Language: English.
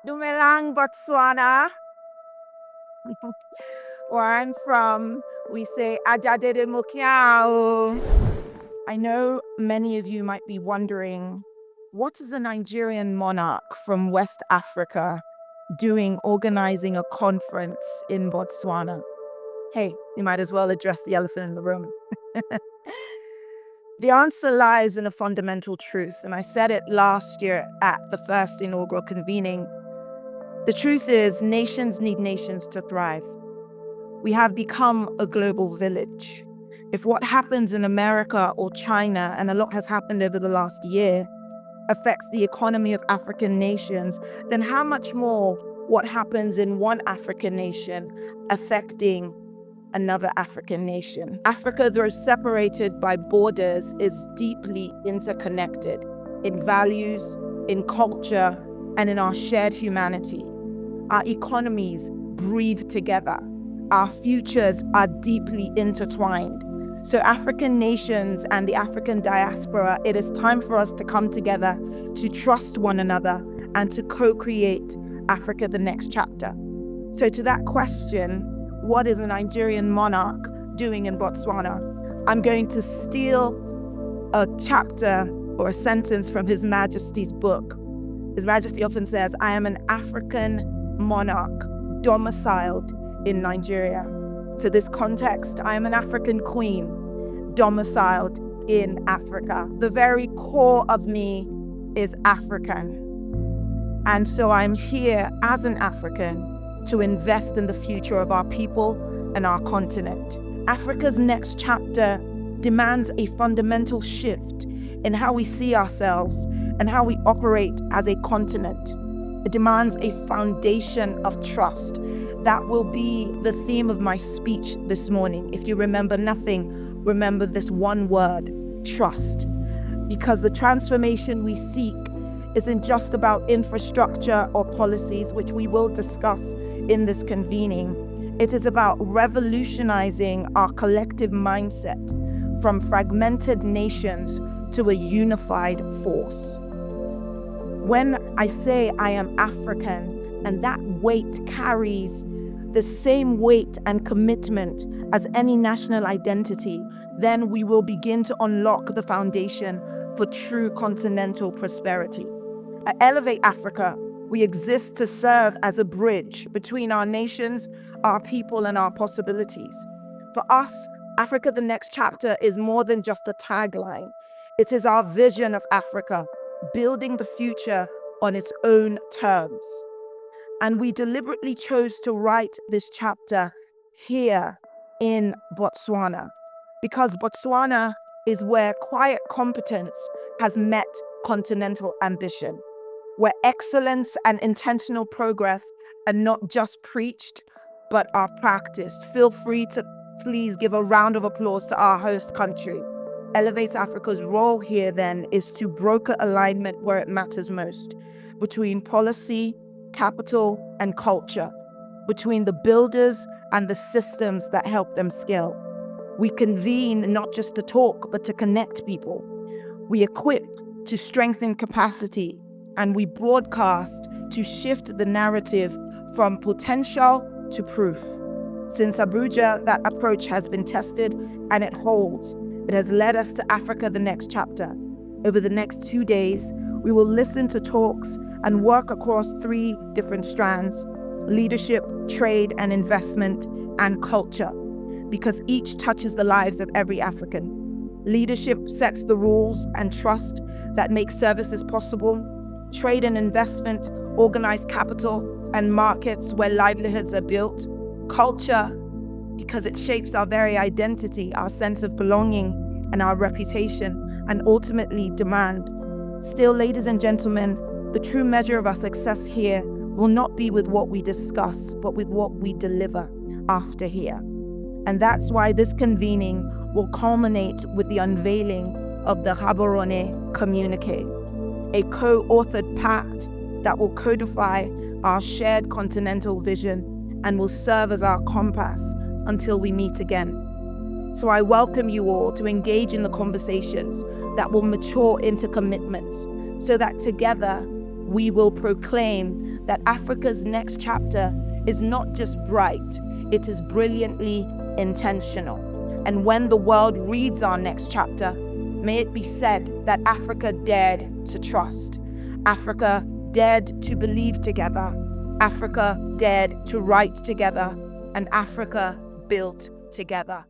Dumelang, Botswana. Where I'm from, we say Ajadede Mukiao. I know many of you might be wondering, what is a Nigerian monarch from West Africa doing organizing a conference in Botswana? Hey, you might as well address the elephant in the room. The answer lies in a fundamental truth, and I said it last year at the first inaugural convening. The truth is, nations need nations to thrive. We have become a global village. If what happens in America or China, and a lot has happened over the last year, affects the economy of African nations, then how much more what happens in one African nation affecting another African nation? Africa, though separated by borders, is deeply interconnected in values, in culture, and in our shared humanity. Our economies breathe together. Our futures are deeply intertwined. So African nations and the African diaspora, it is time for us to come together to trust one another and to co-create Africa, the next chapter. So to that question, what is a Nigerian monarch doing in Botswana? I'm going to steal a chapter or a sentence from His Majesty's book. His Majesty often says, I am an African monarch domiciled in Nigeria. To this context, I am an African queen domiciled in Africa. The very core of me is African. And so I'm here as an African to invest in the future of our people and our continent. Africa's next chapter demands a fundamental shift in how we see ourselves and how we operate as a continent. It demands a foundation of trust. That will be the theme of my speech this morning. If you remember nothing, remember this one word, trust. Because the transformation we seek isn't just about infrastructure or policies, which we will discuss in this convening. It is about revolutionizing our collective mindset from fragmented nations to a unified force. When I say I am African, and that weight carries the same weight and commitment as any national identity, then we will begin to unlock the foundation for true continental prosperity. At Elevate Africa, we exist to serve as a bridge between our nations, our people, and our possibilities. For us, Africa, the next chapter, is more than just a tagline. It is our vision of Africa, building the future on its own terms. And we deliberately chose to write this chapter here in Botswana, because Botswana is where quiet competence has met continental ambition, where excellence and intentional progress are not just preached, but are practiced. Feel free to please give a round of applause to our host country. Elevate Africa's role here then is to broker alignment where it matters most, between policy, capital, and culture, between the builders and the systems that help them scale. We convene not just to talk, but to connect people. We equip to strengthen capacity, and we broadcast to shift the narrative from potential to proof. Since Abuja, that approach has been tested and it holds. It has led us to Africa, the next chapter. Over the next 2 days, we will listen to talks and work across 3 different strands: leadership, trade and investment, and culture, because each touches the lives of every African. Leadership sets the rules and trust that make services possible. Trade and investment organize capital and markets where livelihoods are built. Culture, because it shapes our very identity, our sense of belonging, and our reputation, and ultimately demand. Still, ladies and gentlemen, the true measure of our success here will not be with what we discuss, but with what we deliver after here. And that's why this convening will culminate with the unveiling of the Gaborone Communique, a co-authored pact that will codify our shared continental vision and will serve as our compass until we meet again. So I welcome you all to engage in the conversations that will mature into commitments, so that together we will proclaim that Africa's next chapter is not just bright, it is brilliantly intentional. And when the world reads our next chapter, may it be said that Africa dared to trust, Africa dared to believe together, Africa dared to write together, and Africa built together.